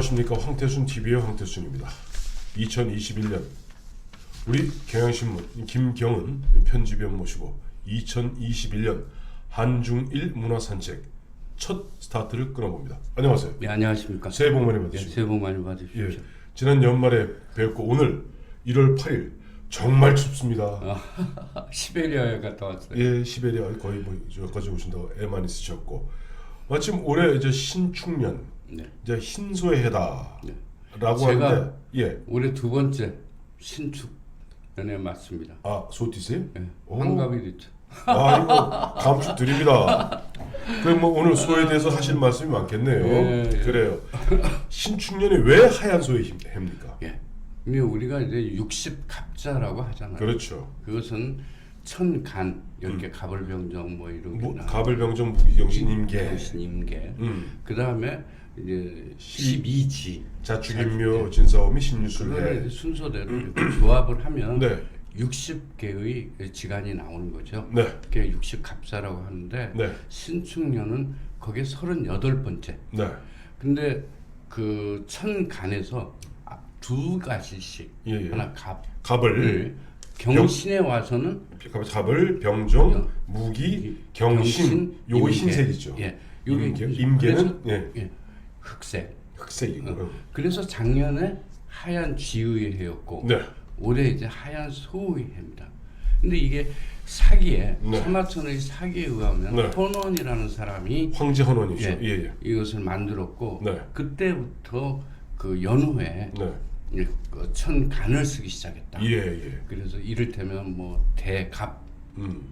안녕하십니까. 황태순 TV의 황태순입니다. 2021년 우리 경향신문 김경은 편집위원 모시고 2021년 한중일 문화산책 첫 스타트를 끊어봅니다. 안녕하세요. 네, 안녕하십니까. 새해 복 많이 받으십시오. 네, 새해 복 많이 받으십시오. 예, 지난 연말에 뵙고 오늘 1월 8일 정말 춥습니다. 시베리아에 갔다 왔어요. 예, 시베리아 거의 뭐 여기까지 오신다고 애 많이 쓰셨고 마침 올해 이제 신축년 네. 이제 흰소의 해다라고 네. 하는데 예. 올해 두 번째 신축 연애 맞습니다. 아, 소티세요? 네. 오. 환갑이 됐죠. 아, 이거 감축 드립니다. 그럼 뭐 오늘 소에 대해서 하실 말씀이 많겠네요. 예, 예. 그래요. 신축년이 왜 하얀 소의 해입니까? 예. 근데 우리가 이제 60갑자라고 하잖아요. 그렇죠. 그것은 천간 이렇게 갑을병정 뭐 이런 게 나와요. 갑을병정 무기경신 임계. 경신 임계. 그 다음에 이제 12지. 자축인묘 진사오미 그거를 신유술해. 이제 순서대로 이렇게 조합을 하면 네. 60개의 지간이 나오는 거죠. 네. 그게 60갑자라고 하는데 네. 신축년은 거기에 38번째. 네. 근데 그 천간에서 두 가지씩 예, 예. 하나 갑을 경신에 와서는 갑을 병정 무기 경신 요거 임계. 흰색이죠. 예. 요게 임계는 예. 예. 흑색. 흑색이고. 그래서 작년에 하얀 쥐의 해였고 네. 올해 이제 하얀 소의 해입니다. 근데 이게 사기에 네. 천하천의 사기에 의하면 네. 혼원이라는 사람이 황제 헌원이죠. 예, 예, 예. 이것을 만들었고 네. 그때부터 그 연후에 네. 그 천간을 쓰기 시작했다. 예, 예. 그래서 이를테면 뭐 대갑,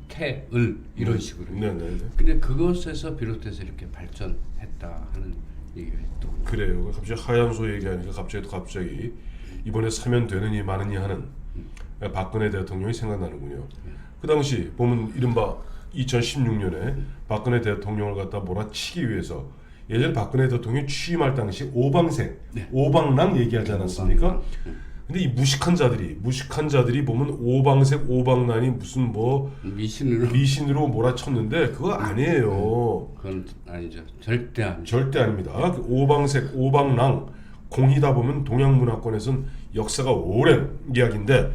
태을 이런 식으로. 네, 네, 네. 근데 그것에서 비롯해서 이렇게 발전했다 하는 얘기가 또 그래요. 갑자기 하얀 소 얘기하니까 갑자기 이번에 사면 되느니 마느니 하는 박근혜 대통령이 생각나는군요. 그 당시 보면 이른바 2016년에 박근혜 대통령을 갖다 몰아치기 위해서 예전에 박근혜 대통령이 취임할 당시 오방색, 네. 오방랑 얘기하지 않았습니까? 근데 이 무식한 자들이 보면 오방색, 오방란이 무슨 뭐 미신으로 몰아쳤는데 그거 아니에요. 그건 아니죠. 절대 아니죠. 절대 아닙니다. 그 오방색, 오방랑 공이다 보면 동양 문화권에선 역사가 오랜 이야기인데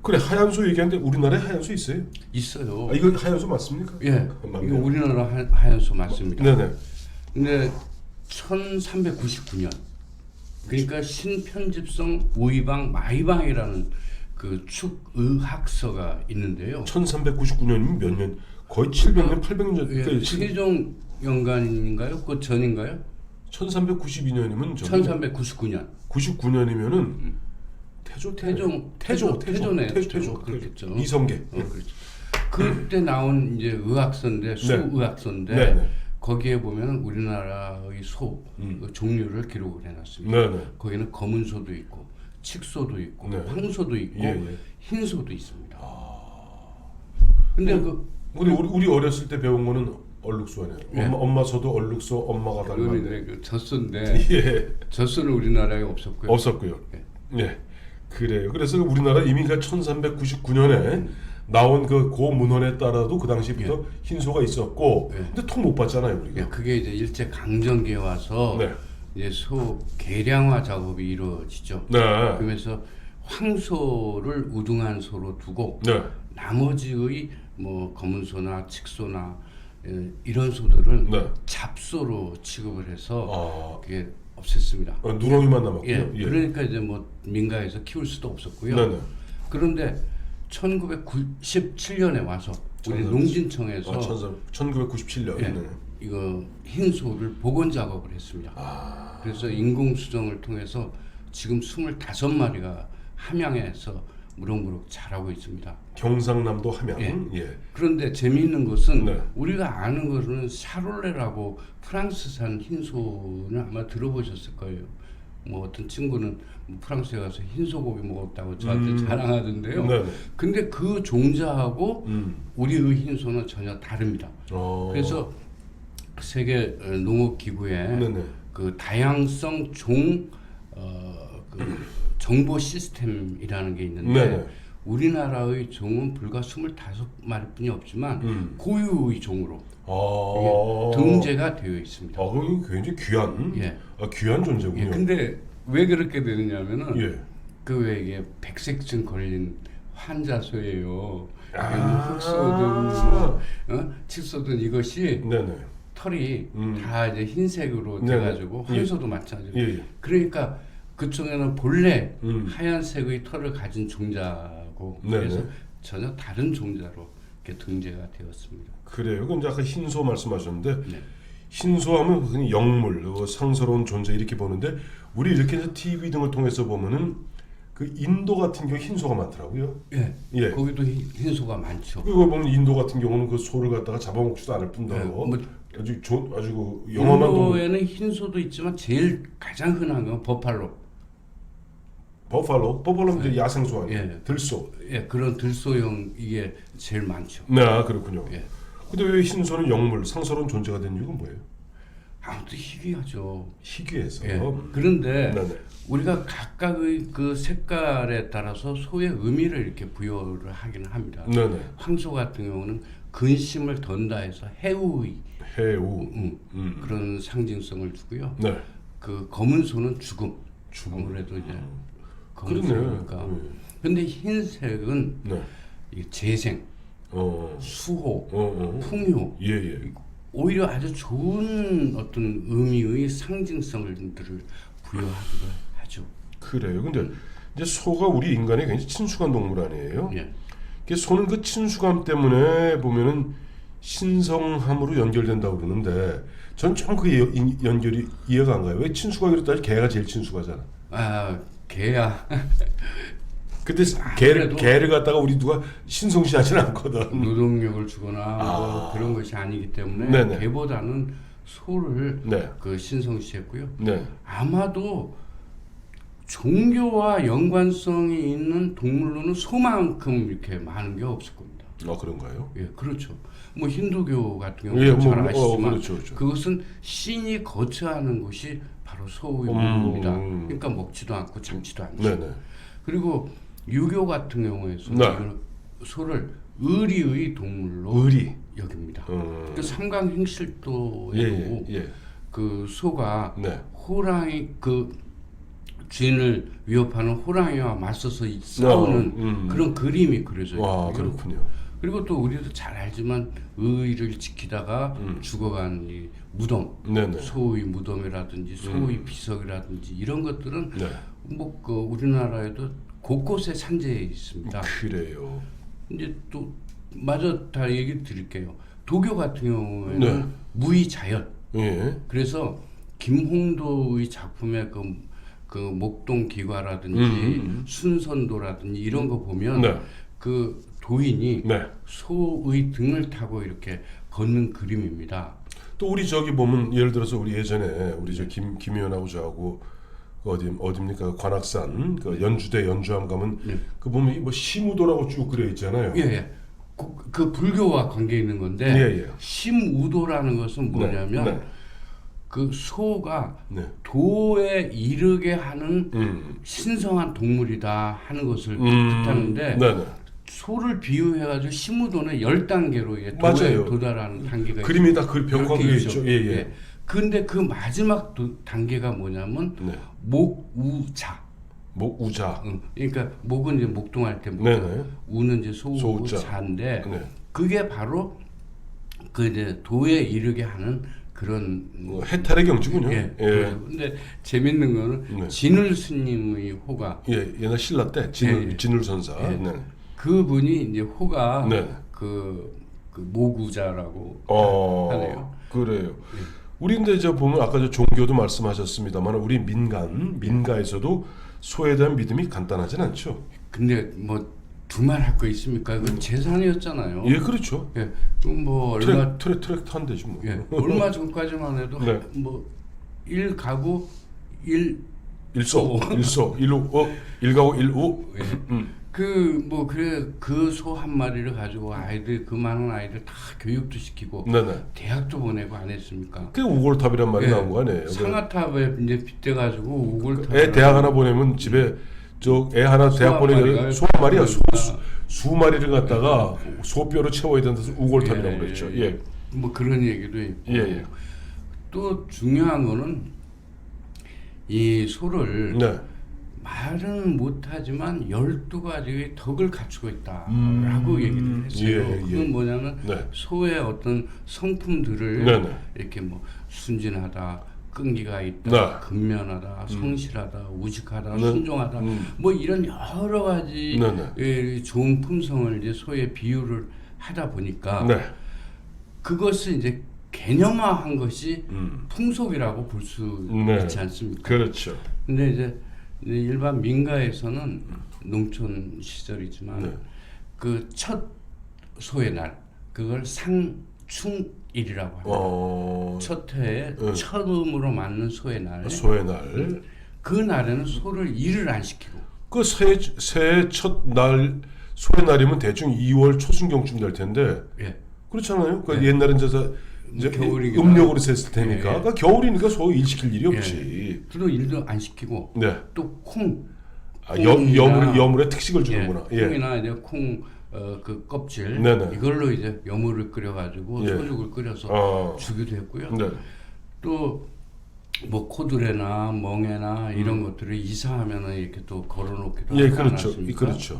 그래 하얀 소 얘기하는데 우리나라에 하얀 소 있어요? 있어요. 아, 이거 하얀 소 맞습니까? 예, 맞네요. 이거 우리나라 하얀 소 맞습니다. 네네. 근데 1399년 그러니까 신편집성 우이방 마이방이라는 그 축의학서가 있는데요. 1399년이면 몇 년? 거의 700년, 800년 전. 예, 그러니까 세종 연간인가요? 그 전인가요? 1392년이면 1399년. 99년이면은 태조네. 그렇겠죠. 이성계. 그렇죠. 그때 나온 이제 의학서인데 수의학서인데 네, 네. 거기에 보면 우리나라의 소 그 종류를 기록을 해놨습니다. 네, 네. 거기는 검은 소도 있고 칙소도 있고 네. 황소도 있고 예, 예. 흰 소도 있습니다. 근데 근데 우리 어렸을 때 배운 거는 얼룩소 아니에요. 예. 엄마 소도 얼룩소 엄마가 그거는 닮았네. 이제 그 젖소인데 예. 젖소는 우리나라에 없었고요. 없었고요. 네. 네. 그래요. 그래서 우리나라 이미 1399년에 나온 그 고문헌에 따라도 그 당시부터 흰소가 있었고 근데 통 못 봤잖아요, 우리가. 예, 그게 이제 일제 강점기에 와서 네. 이제 소 개량화 작업이 이루어지죠. 네. 그러면서 황소를 우등한 소로 두고 네. 나머지의 뭐 검은 소나 칙소나 이런 소들은 네. 잡소로 취급을 해서 아, 그게 없앴습니다. 누렁이만 남았고요. 예, 예. 그러니까 이제 뭐 민가에서 키울 수도 없었고요. 네네. 그런데 1997년에 와서 우리 농진청에서 1997년. 예, 네. 이거 흰 소를 복원 작업을 했습니다. 그래서 인공 수정을 통해서 지금 25마리가 함양에서 무럭무럭 자라고 있습니다. 경상남도 함양. 예. 예. 그런데 재미있는 것은 네. 우리가 아는 것은 샤롤레라고 프랑스산 흰소는 아마 들어보셨을 거예요. 뭐 어떤 친구는 프랑스에 가서 흰소고기 먹었다고 저한테 자랑하던데요. 네네. 근데 그 종자하고 우리의 흰소는 전혀 다릅니다. 그래서 세계 농업기구에 네네. 그 다양성 종 그 정보 시스템이라는 게 있는데 네네. 우리나라의 종은 불과 25마리뿐이 없지만 고유의 종으로 아, 등재가 되어 있습니다. 아, 그럼 굉장히 귀한, 예. 귀한 존재군요. 예, 근데 왜 그렇게 되느냐면은 예. 그 왜 이게 백색증 걸린 환자소예요. 아. 흑소든 뭐 칠소든 이것이 네네. 털이 다 이제 흰색으로 네네. 돼가지고 예. 황소도 마찬가지로. 예, 예. 그러니까 그쪽에는 본래 하얀색의 털을 가진 종자고 네네. 그래서 전혀 다른 종자로 이렇게 등재가 되었습니다. 그래요. 근데 아까 흰소 말씀하셨는데 네. 흰소하면 그냥 영물, 상스러운 존재 이렇게 보는데 우리 이렇게 해서 TV 등을 통해서 보면은 그 인도 같은 경우 흰소가 많더라고요. 예. 예. 거기도 흰소가 많죠. 그거 보면 인도 같은 경우는 그 소를 갖다가 잡아먹지도 않을 뿐더러 예, 뭐 아주 그 영험한 동물. 인도에는 흰소도 있지만 제일 가장 흔한 건 버팔로. 버팔로는 이제 야생소 아니에요. 예. 들소. 예, 그런 들소형 이게 제일 많죠. 네, 그렇군요. 예. 근데 왜 흰소는 영물, 상스러운 존재가 된 이유가 뭐예요? 아무튼 희귀하죠. 희귀해서. 예. 그런데 네네. 우리가 각각의 그 색깔에 따라서 소의 의미를 이렇게 부여를 하기는 합니다. 네네. 황소 같은 경우는 근심을 던다 해서 해우의 해우. 그런 상징성을 주고요. 네. 그 검은 소는 죽음. 아무래도 이제 검은 소니까. 근데 흰색은 네. 이 재생, 수호, 풍요. 예. 오히려 아주 좋은 어떤 의미의 상징성을 부여하기도 하죠. 그래요. 근데 이제 소가 우리 인간에 굉장히 친숙한 동물 아니에요? 예. 소는 그 친숙함 때문에 보면은 신성함으로 연결된다고 그러는데 전 좀 그 연결이 이해가 안 가요. 왜 친숙하기로 따지면 개가 제일 친숙하잖아. 아, 개야. 근데 그래도- 개를 갖다가 우리 누가 신성시하지는 않거든. 노동력을 주거나 뭐 그런 것이 아니기 때문에 네네. 개보다는 소를 네. 그 신성시했고요. 네. 아마도 종교와 연관성이 있는 동물로는 소만큼 이렇게 많은 게 없을 겁니다. 그런가요? 예, 그렇죠. 뭐 힌두교 같은 경우는 예, 잘 아시지만 그렇죠. 그것은 신이 거처하는 곳이 바로 소의 문입니다. 음. 그러니까 먹지도 않고 잡지도 않죠. 네네. 그리고 유교 같은 경우에서 네. 이걸 소를 의리의 동물로 의리. 여깁니다. 음. 그 삼강행실도에도 예. 그 소가 네. 호랑이 그 주인을 위협하는 호랑이와 맞서서 싸우는 그런 그림이 그려져 와, 있고요. 그렇군요. 그리고 또 우리도 잘 알지만 의를 지키다가 죽어간 이 무덤, 네네. 소의 무덤이라든지 소의 비석이라든지 이런 것들은 네. 뭐 그 우리나라에도 곳곳에 산재해 있습니다. 그래요. 이제 또 마저 다 얘기 드릴게요. 도교 같은 경우에는 네. 무의자연. 예. 그래서 김홍도의 작품에 그 목동 기과라든지 순선도라든지 이런 거 보면 네. 그 도인이 네. 소의 등을 타고 이렇게 걷는 그림입니다. 또 우리 저기 보면 예를 들어서 우리 예전에 우리 저 김희연하고 저하고 그 어디입니까 관악산 그 연주대 연주함 가면 네. 그 보면 뭐 시무도라고 쭉 그려 있잖아요. 예. 그 불교와 관계 있는 건데 예. 심우도라는 것은 뭐냐면 네. 그 소가 네. 도에 이르게 하는 신성한 동물이다 하는 것을 뜻하는데 네네. 소를 비유해가지고 심우도는 10단계로 도에 맞아요. 도달하는 단계가 그림이 다 그 벽화 이렇게 그려 있죠. 있죠. 예. 근데 그 마지막 단계가 뭐냐면 네. 목우자. 우자. 그러니까 목은 이제 목동할 때 목, 네네. 우는 이제 소우자. 소우자인데 네. 그게 바로 그 이제 도에 이르게 하는 그런 해탈의 경지군요. 예. 근데 재밌는 거는 네. 진울 스님의 호가 예. 옛날 신라 때 진울 선사. 예. 네. 그분이 이제 호가 네. 그 모구자라고 하네요. 그래요. 우리 근데 이제 보면 아까 저 종교도 말씀하셨습니다만 우리 민가에서도 소에 대한 믿음이 간단하진 않죠. 근데 뭐 두말할 거 있습니까? 그 재산이었잖아요. 예, 그렇죠. 예. 뭐 얼마 트랙터 한 대지 뭐. 예. 얼마 전까지만 해도 네. 뭐 1가구 1소 1호 1가구 1우. 그 소 한 마리를 가지고 아이들 그 많은 아이들 다 교육도 시키고 네네. 대학도 보내고 안 했습니까? 그게 우골탑이란 말이 예. 나온 거 아니에요? 상아탑에 이제 빗대 가지고 우골탑. 애 대학 하나 보내면 집에 저 애 하나 대학 보내면 소 한 마리야. 수 마리를 갖다가 소뼈로 채워야 된다서 우골탑이라고 그랬죠. 예. 뭐 그런 얘기도 있고. 예. 또 중요한 거는 이 소를 네. 말은 못하지만 12가지의 덕을 갖추고 있다라고 얘기를 했어요. 그건 뭐냐면 네. 소의 어떤 성품들을 네네. 이렇게 뭐 순진하다, 끈기가 있다, 네. 근면하다, 성실하다, 우직하다, 네. 순종하다, 뭐 이런 여러 가지 네네. 좋은 품성을 이제 소에 비유를 하다 보니까 네. 그것을 이제 개념화한 것이 풍속이라고 볼 수 네. 있지 않습니까? 그렇죠. 근데 이제 일반 민가에서는 농촌 시절이지만 네. 그 첫 소의 날 그걸 상충일이라고 합니다. 첫 해에 처음으로 맞는 소의 날. 소의 날. 그 날에는 소를 일을 안 시키고. 그 새해 첫 날 소의 날이면 대충 2월 초순경쯤 될 텐데. 예. 그렇잖아요. 그 예. 옛날엔 이제 겨울이기도 음력으로 셌을 테니까. 예. 그러니까 겨울이니까 소 일 시킬 일이 없지. 그리고 일도 안 시키고. 네. 또 콩. 여물에 특식을 주는구나. 예. 콩이나 이제 콩 그 껍질 네네. 이걸로 이제 여물을 끓여가지고 예. 소죽을 끓여서 주기도 했고요. 네. 또 뭐 코드레나 멍에나 이런 것들을 이사하면은 이렇게 또 걸어놓기도 예, 하지 그렇죠. 않았습니까? 그렇죠.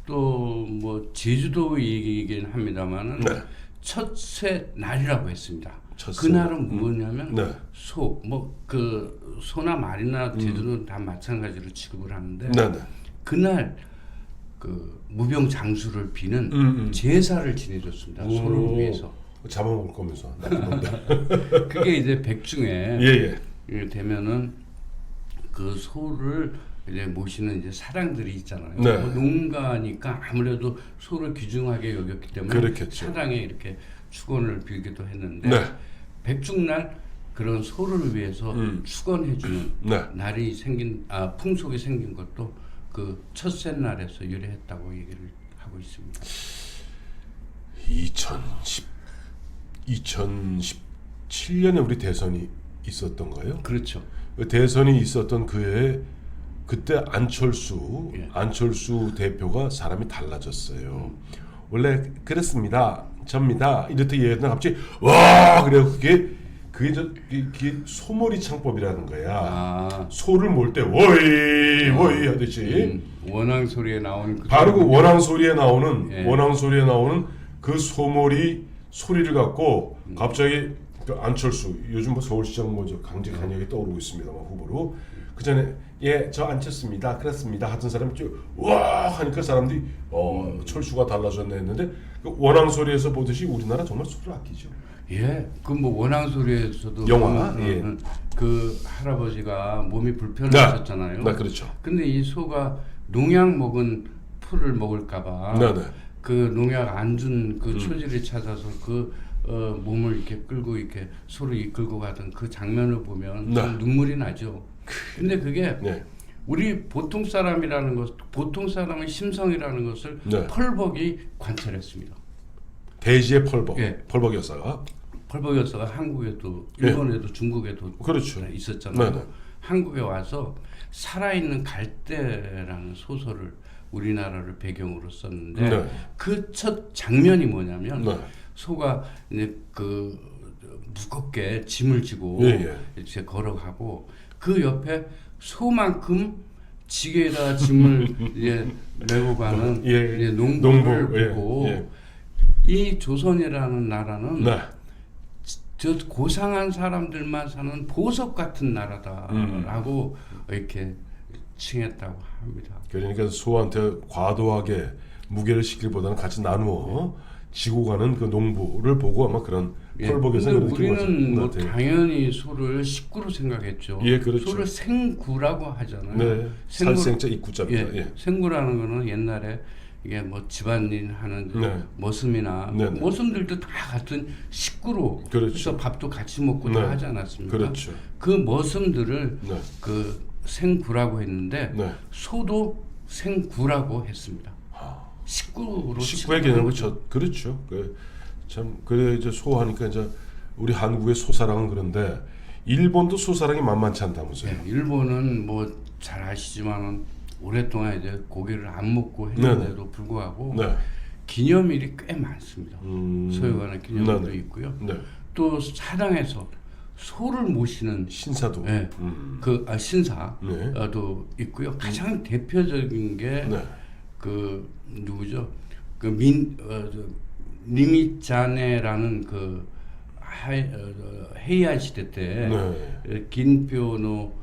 또 뭐 제주도이긴 합니다만은 네. 첫새 날이라고 했습니다. 첫새. 그날은 뭐냐면 네. 소, 뭐 그 소나 말이나 제주도는 다 마찬가지로 취급을 하는데 네네. 그날 그 무병장수를 비는 제사를 지내줬습니다. 소를 위해서. 잡아먹을 거면서 나쁜 놈들. 그게 이제 백중에 예. 되면은 그 소를 이제 모시는 이제 사랑들이 있잖아요. 네. 뭐 농가니까 아무래도 소를 귀중하게 여겼기 때문에 그렇겠죠. 사랑에 이렇게 축원을 빌기도 했는데 네. 백중날 그런 소를 위해서 축원해주는 네. 날이 풍속이 생긴 것도 그 첫째 날에서 유래했다고 얘기를 하고 있습니다. 2017년에 우리 대선이 있었던가요? 그렇죠. 그 대선이 있었던 그해 그때 안철수 대표가 사람이 달라졌어요. 원래 그랬습니다. 접니다. 이렇게 얘기했는데 갑자기 와 그래요. 그게 소머리 창법이라는 거야. 소를 몰 때 워이 하듯이 원앙 소리에 나오는 바로 그 원앙 소리에 나오는 그 소머리 소리를 갖고 갑자기 그 안철수 요즘 뭐 서울시장 뭐저 강직한역이 떠오르고 있습니다만 후보로 그 전에 저 안철수입니다. 그렇습니다. 하던 사람이 와 하니까 사람들이 철수가 달라졌네 했는데 그 원앙 소리에서 보듯이 우리나라 정말 소를 아끼죠. 예, 그 뭐 원앙 소리에서도 영화 그 할아버지가 몸이 불편하셨잖아요. 네, 그렇죠. 근데 이 소가 농약 먹은 풀을 먹을까봐 그 농약 안 준 그 초지를 찾아서 그 몸을 이렇게 끌고 이렇게 소를 이끌고 가던 그 장면을 보면 좀 눈물이 나죠. 근데 그게 우리 보통 사람이라는 것, 보통 사람의 심성이라는 것을 펄벅이 관찰했습니다. 대지의 펄벅, 펄벅 여사가 한국에도 일본에도 중국에도 그렇죠. 있었잖아요. 한국에 와서 살아있는 갈대라는 소설을 우리나라를 배경으로 썼는데 그 첫 장면이 뭐냐면 소가 이제 그 무겁게 짐을 지고 이렇게 걸어가고 그 옆에 소만큼 지게에다 짐을 이제 메고 가는 이제 농부를 보고 이 조선이라는 나라는 저 고상한 사람들만 사는 보석 같은 나라다라고 이렇게 칭했다고 합니다. 그러니까 소한테 과도하게 무게를 시키기보다는 같이 나누어 지고 가는 그 농부를 보고 아마 그런 펄벅에서 우리는 뭐 당연히 소를 식구로 생각했죠. 그렇죠. 소를 생구라고 하잖아요. 살생자 입구자입니다. 생구라는 거는 옛날에 이게 뭐 집안일 하는 머슴이나 머슴들도 다 같은 식구로 그래서 밥도 같이 먹고 다 하지 않았습니까? 그렇죠. 그 머슴들을 그 생구라고 했는데 소도 생구라고 했습니다. 식구의 개념은 그렇죠. 참 그래 이제 소하니까 이제 우리 한국의 소사랑은 그런데 일본도 소사랑이 만만치 않다면서요? 일본은 뭐 잘 아시지만은 오랫동안 이제 고기를 안 먹고 했는데도 불구하고 네. 기념일이 꽤 많습니다. 소에 관한 기념일도 네. 있고요. 네. 또 사당에서 소를 모시는 신사도. 네, 신사도 네. 있고요. 가장 대표적인 게 네. 그 누구죠? 니미자네라는 그 헤이안 시대 때 네. 긴뼈노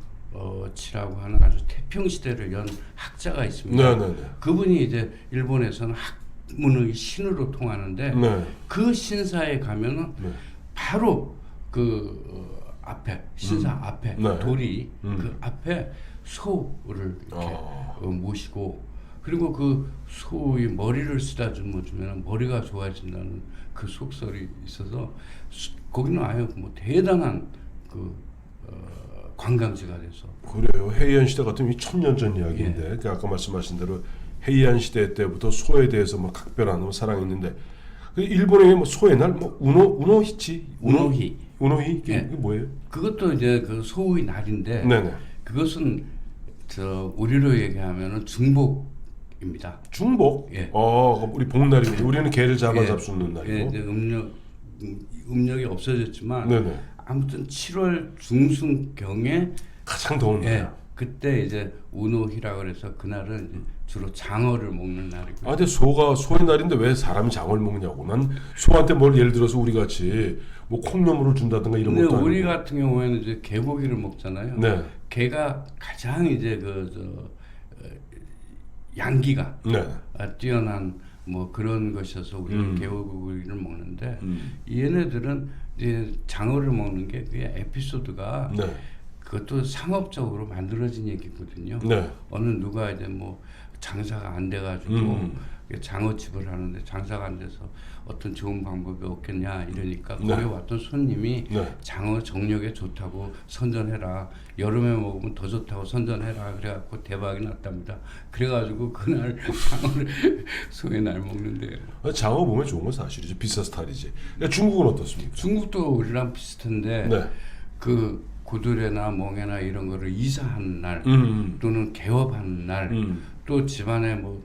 치라고 하는 아주 태평 시대를 연 학자가 있습니다. 네. 네. 그분이 이제 일본에서는 학문의 신으로 통하는데 네. 그 신사에 가면은 네. 바로 그 앞에 신사 앞에 네. 돌이 그 앞에 소를 이렇게 모시고 그리고 그 소의 머리를 쓰다주면 머리가 좋아진다는 그 속설이 있어서 거기는 아예 뭐 대단한 그 관광지가 돼서 그래요. 헤이안 시대 같은 이 1000년 전 이야기인데 그 아까 말씀하신 대로 헤이안 시대 때부터 소에 대해서 뭐 각별한 뭐 사랑이 있는데 그 일본의 뭐 소의 날 뭐 우노히치 우노히 이게 뭐예요? 그것도 이제 그 소의 날인데 네네. 그것은 저 우리로 얘기하면은 중복입니다. 중복? 예. 우리 복날이고 우리는 개를 잡수는 날이고. 예, 이제 음력이 없어졌지만 네네. 아무튼 7월 중순경에 가장 더운 날. 예, 그때 이제 우노히라 그래서 그날은 이제 주로 장어를 먹는 날이고. 근데 소의 날인데 왜 사람이 장어를 먹냐고. 난 소한테 뭘 예를 들어서 우리 같이 뭐 콩나물을 준다든가 이런 근데 것도 아니고. 우리 같은 경우에는 이제 개고기를 먹잖아요. 네. 개가 가장 이제 양기가 네. 뛰어난 뭐 그런 것이어서 우리는 개고기를 먹는데 얘네들은 이제 장어를 먹는 게 그게 에피소드가 네. 그것도 상업적으로 만들어진 얘기거든요. 네. 어느 누가 이제 뭐 장사가 안 돼가지고 장어집을 하는데 장사가 안 돼서 어떤 좋은 방법이 없겠냐 이러니까 네. 거기 왔던 손님이 네. 장어 정력에 좋다고 선전해라. 여름에 먹으면 더 좋다고 선전해라. 그래갖고 대박이 났답니다. 그래가지고 그날 장어를 소의 날 먹는데요. 장어 보면 좋은 건 사실이지. 비싼 스타일이지. 중국은 어떻습니까? 중국도 우리랑 비슷한데 네. 그 고드레나 멍에나 이런 거를 이사하는 날 또는 개업하는 날 또 집안에 뭐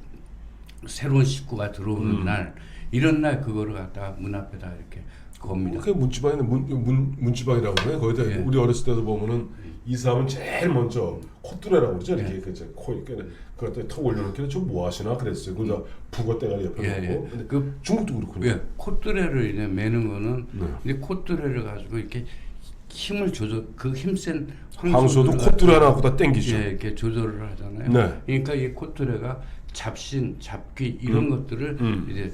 새로운 식구가 들어오는 날 이런 날 그거를 갖다가 문 앞에다 이렇게 겁니다. 그게 문지방인데 문지방이라고 그래. 거기다 우리 어렸을 때도 보면은 이사하면 제일 먼저 콧뚜레라고 그러죠. 이렇게 코 이렇게 그걸 턱 올려놓기는 좀 뭐 하시나 그랬어요. 그러다 북어 대가리 옆에 놓고. 근데 그 중국도 그렇군요. 예, 콧뚜레를 이제 매는 거는 이제 콧뚜레를 가지고 이렇게 힘을 조절 그 힘센 황소도 콧뚜레 하나 갖고 다 땡기죠. 예, 이렇게 조절을 하잖아요. 네. 그러니까 이 콧뚜레가 잡신, 잡귀 이런 것들을 이제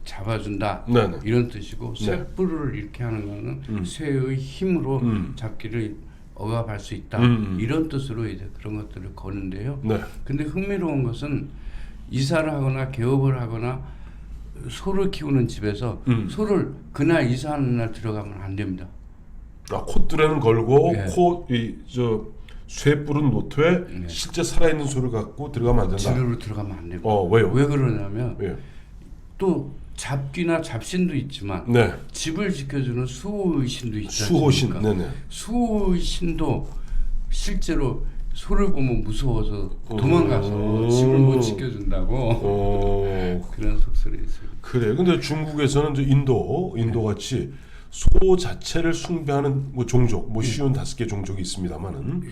잡아준다 네네. 이런 뜻이고 쇳불을 이렇게 하는 거는 쇠의 힘으로 잡기를 억압할 수 있다 이런 뜻으로 이제 그런 것들을 거는데요. 네. 근데 흥미로운 것은 이사를 하거나 개업을 하거나 소를 키우는 집에서 소를 그날 이사하는 날 들어가면 안 됩니다. 콧뚜레는 걸고 예. 쇠뿔은 노트에 실제 살아있는 소를 갖고 들어가면 안 된다. 집으로 들어가면 안 됩니다. 왜요? 왜 그러냐면 예. 또 잡귀나 잡신도 있지만 네. 집을 지켜주는 수호의신도 있지 수호신. 않습니까? 네네. 수호의신도 실제로 소를 보면 무서워서 도망가서 집을 못 지켜준다고 그런 속설이 있어요. 그래. 근데 중국에서는 인도 같이 소 자체를 숭배하는 뭐 종족, 뭐 쉬운 5개 종족이 있습니다만은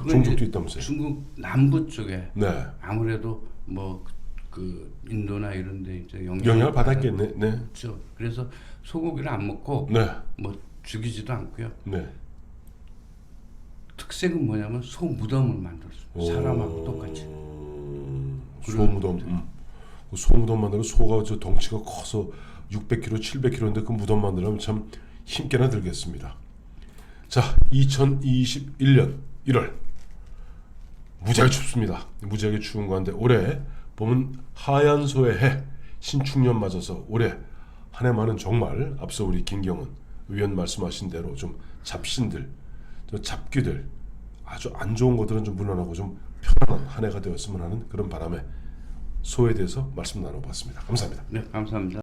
종족도 있다면서요. 중국 남부 쪽에 네. 아무래도 뭐 그 인도나 이런데 이제 영향을 받았겠네. 네. 그렇죠. 그래서 소고기를 안 먹고 네. 뭐 죽이지도 않고요. 네. 특색은 뭐냐면 소 무덤을 만들었어요. 사람하고 똑같이. 소 무덤. 그 소 무덤 만들면 소가 저 덩치가 커서 600kg, 700kg인데 그 무덤 만들면 참 힘께나 들겠습니다. 자, 2021년 1월 무지하게 춥습니다. 무지하게 추운 가운데 올해 보면 하얀소의 해 신축년 맞아서 올해 한 해만은 정말 앞서 우리 김경은 의원 말씀하신 대로 좀 잡신들, 잡귀들 아주 안 좋은 것들은 좀 물러나고 좀 편안한 한 해가 되었으면 하는 그런 바람에 소에 대해서 말씀 나눠봤습니다. 감사합니다. 네, 감사합니다.